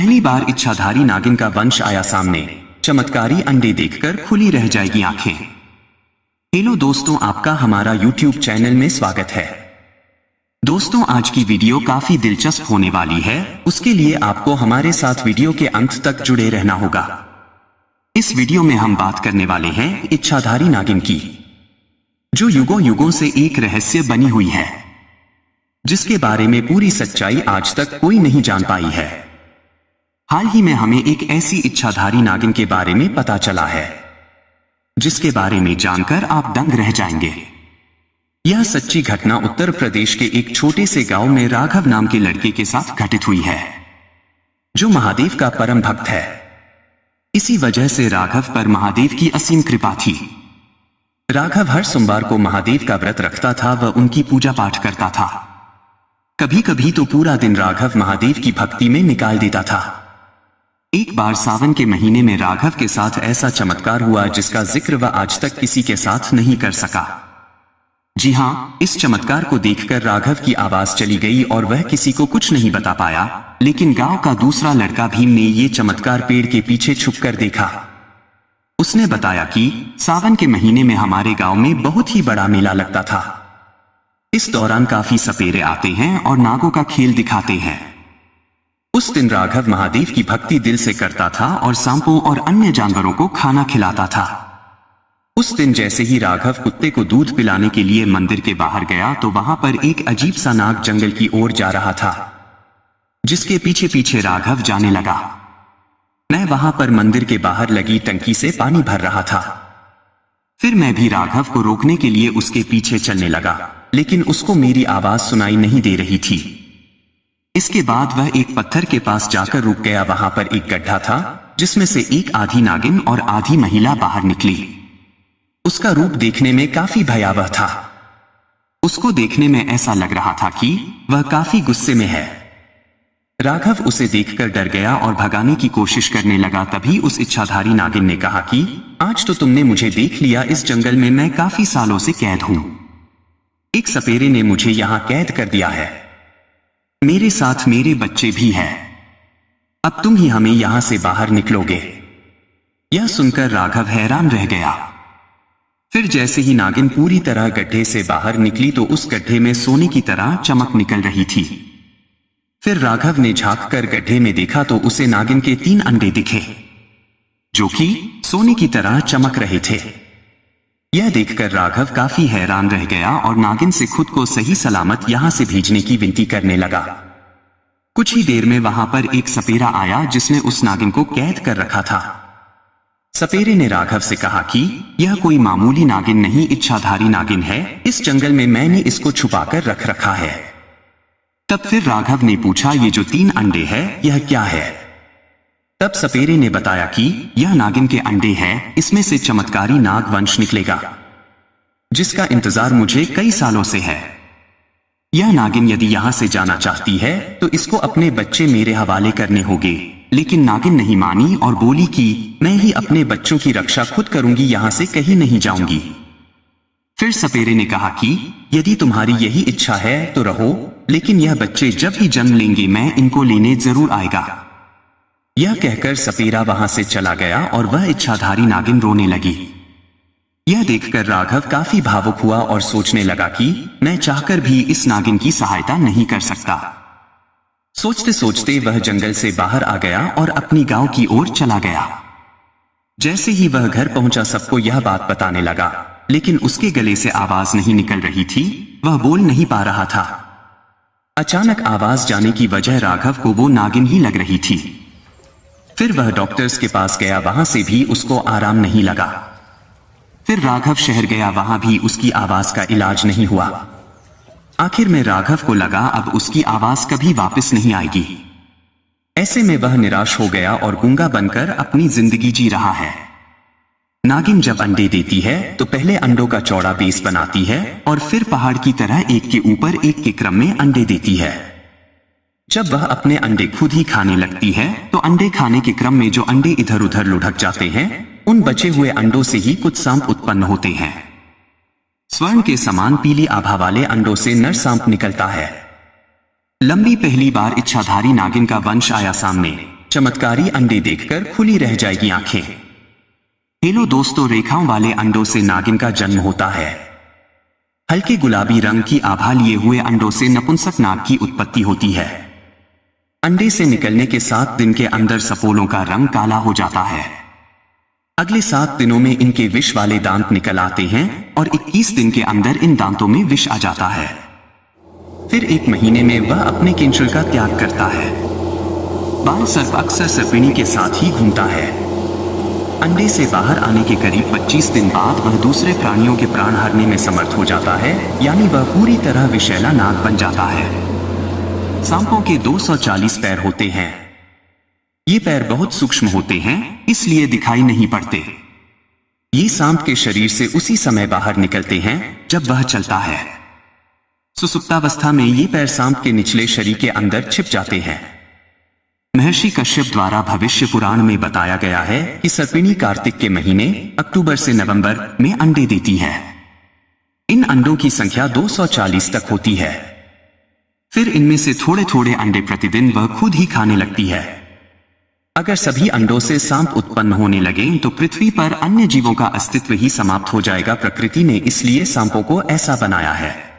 पहली बार इच्छाधारी नागिन का वंश आया सामने, चमत्कारी अंडे देखकर खुली रह जाएगी आंखें। हेलो दोस्तों, आपका हमारा यूट्यूब चैनल में स्वागत है। दोस्तों, आज की वीडियो काफी दिलचस्प होने वाली है। उसके लिए आपको हमारे साथ वीडियो के अंत तक जुड़े रहना होगा। इस वीडियो में हम बात करने वाले हैं इच्छाधारी नागिन की, जो युगों युगों से एक रहस्य बनी हुई है, जिसके बारे में पूरी सच्चाई आज तक कोई नहीं जान पाई है। हाल ही में हमें एक ऐसी इच्छाधारी नागिन के बारे में पता चला है, जिसके बारे में जानकर आप दंग रह जाएंगे। यह सच्ची घटना उत्तर प्रदेश के एक छोटे से गांव में राघव नाम के लड़के के साथ घटित हुई है, जो महादेव का परम भक्त है। इसी वजह से राघव पर महादेव की असीम कृपा थी। राघव हर सोमवार को महादेव का व्रत रखता था व उनकी पूजा पाठ करता था। कभी कभी तो पूरा दिन राघव महादेव की भक्ति में निकाल देता था। एक बार सावन के महीने में राघव के साथ ऐसा चमत्कार हुआ जिसका जिक्र वह आज तक किसी के साथ नहीं कर सका। जी हाँ, इस चमत्कार को देखकर राघव की आवाज चली गई और वह किसी को कुछ नहीं बता पाया। लेकिन गांव का दूसरा लड़का भीम ने ये चमत्कार पेड़ के पीछे छुपकर देखा। उसने बताया कि सावन के महीने में हमारे गांव में बहुत ही बड़ा मेला लगता था। इस दौरान काफी सपेरे आते हैं और नागों का खेल दिखाते हैं। उस दिन राघव महादेव की भक्ति दिल से करता था और सांपों और अन्य जानवरों को खाना खिलाता था। उस दिन जैसे ही राघव कुत्ते को दूध पिलाने के लिए मंदिर के बाहर गया तो वहां पर एक अजीब सा नाग जंगल की ओर जा रहा था, जिसके पीछे पीछे राघव जाने लगा। मैं वहां पर मंदिर के बाहर लगी टंकी से पानी भर रहा था। फिर मैं भी राघव को रोकने के लिए उसके पीछे चलने लगा, लेकिन उसको मेरी आवाज सुनाई नहीं दे रही थी। इसके बाद वह एक पत्थर के पास जाकर रुक गया। वहां पर एक गड्ढा था, जिसमें से एक आधी नागिन और आधी महिला बाहर निकली। उसका रूप देखने में काफी भयावह था। उसको देखने में ऐसा लग रहा था कि वह काफी गुस्से में है। राघव उसे देखकर डर गया और भगाने की कोशिश करने लगा। तभी उस इच्छाधारी नागिन ने कहा कि आज तो तुमने मुझे देख लिया। इस जंगल में मैं काफी सालों से कैद हूं। एक सपेरे ने मुझे यहां कैद कर दिया है। मेरे साथ मेरे बच्चे भी हैं। अब तुम ही हमें यहां से बाहर निकलोगे। यह सुनकर राघव हैरान रह गया। फिर जैसे ही नागिन पूरी तरह गड्ढे से बाहर निकली तो उस गड्ढे में सोने की तरह चमक निकल रही थी। फिर राघव ने झांक कर गड्ढे में देखा तो उसे नागिन के 3 अंडे दिखे, जो कि सोने की तरह चमक रहे थे। यह देखकर राघव काफी हैरान रह गया और नागिन से खुद को सही सलामत यहां से भेजने की विनती करने लगा। कुछ ही देर में वहां पर एक सपेरा आया, जिसने उस नागिन को कैद कर रखा था। सपेरे ने राघव से कहा कि यह कोई मामूली नागिन नहीं, इच्छाधारी नागिन है। इस जंगल में मैंने इसको छुपाकर रख रखा है। तब फिर राघव ने पूछा, ये जो 3 अंडे हैं, यह क्या है? तब सपेरे ने बताया कि यह नागिन के अंडे हैं। इसमें से चमत्कारी नाग वंश निकलेगा, जिसका इंतजार मुझे कई सालों से है। यह नागिन यदि यहां से जाना चाहती है तो इसको अपने बच्चे मेरे हवाले करने होंगे। लेकिन नागिन नहीं मानी और बोली कि मैं ही अपने बच्चों की रक्षा खुद करूंगी, यहां से कहीं नहीं जाऊंगी। फिर सपेरे ने कहा कि यदि तुम्हारी यही इच्छा है तो रहो, लेकिन यह बच्चे जब ही जन्म लेंगे मैं इनको लेने जरूर आएगा। यह कहकर सपेरा वहां से चला गया और वह इच्छाधारी नागिन रोने लगी। यह देखकर राघव काफी भावुक हुआ और सोचने लगा कि मैं चाहकर भी इस नागिन की सहायता नहीं कर सकता। सोचते सोचते वह जंगल से बाहर आ गया और अपनी गांव की ओर चला गया। जैसे ही वह घर पहुंचा सबको यह बात बताने लगा, लेकिन उसके गले से आवाज नहीं निकल रही थी। वह बोल नहीं पा रहा था। अचानक आवाज जाने की वजह राघव को वो नागिन ही लग रही थी। फिर वह डॉक्टर्स के पास गया, वहां से भी उसको आराम नहीं लगा। फिर राघव शहर गया, वहां भी उसकी आवाज का इलाज नहीं हुआ। आखिर में राघव को लगा अब उसकी आवाज कभी वापस नहीं आएगी। ऐसे में वह निराश हो गया और गूंगा बनकर अपनी जिंदगी जी रहा है। नागिन जब अंडे देती है तो पहले अंडों का चौड़ा बेस बनाती है और फिर पहाड़ की तरह एक के ऊपर एक के क्रम में अंडे देती है। जब वह अपने अंडे खुद ही खाने लगती है तो अंडे खाने के क्रम में जो अंडे इधर उधर लुढ़क जाते हैं, उन बचे हुए अंडों से ही कुछ सांप उत्पन्न होते हैं। स्वर्ण के समान पीली आभा वाले अंडों से नर सांप निकलता है। लंबी पहली बार इच्छाधारी नागिन का वंश आया सामने, चमत्कारी अंडे देखकर खुली रह जाएगी आंखें। हेलो दोस्तों, रेखाओं वाले अंडों से नागिन का जन्म होता है। हल्के गुलाबी रंग की आभा लिए हुए अंडों से नपुंसक नाग की उत्पत्ति होती है। अंडे से निकलने के 7 दिन के अंदर सपोलों का रंग काला हो जाता है। अगले 7 दिनों में इनके विष वाले दांत निकल आते हैं और 21 दिन के अंदर इन दांतों में विष आ जाता है। फिर 1 महीने में वह अपने किंचुल का त्याग करता है। बाल सर्प अक्सर सर्पिणी के साथ ही घूमता है। अंडे से बाहर आने के करीब 25 दिन बाद वह दूसरे प्राणियों के प्राण हरने में समर्थ हो जाता है, यानी वह पूरी तरह विषैला नाग बन जाता है। सांपों के 240 पैर होते हैं। ये पैर बहुत सूक्ष्म होते हैं, इसलिए दिखाई नहीं पड़ते। ये सांप के शरीर से उसी समय बाहर निकलते हैं जब वह चलता है। सुसुप्तावस्था में ये पैर सांप के निचले शरीर के अंदर छिप जाते हैं। महर्षि कश्यप द्वारा भविष्य पुराण में बताया गया है कि सर्पिणी कार्तिक के महीने अक्टूबर से नवंबर में अंडे देती है। इन अंडों की संख्या 240 तक होती है। फिर इनमें से थोड़े थोड़े अंडे प्रतिदिन वह खुद ही खाने लगती है। अगर सभी अंडों से सांप उत्पन्न होने लगे तो पृथ्वी पर अन्य जीवों का अस्तित्व ही समाप्त हो जाएगा। प्रकृति ने इसलिए सांपों को ऐसा बनाया है।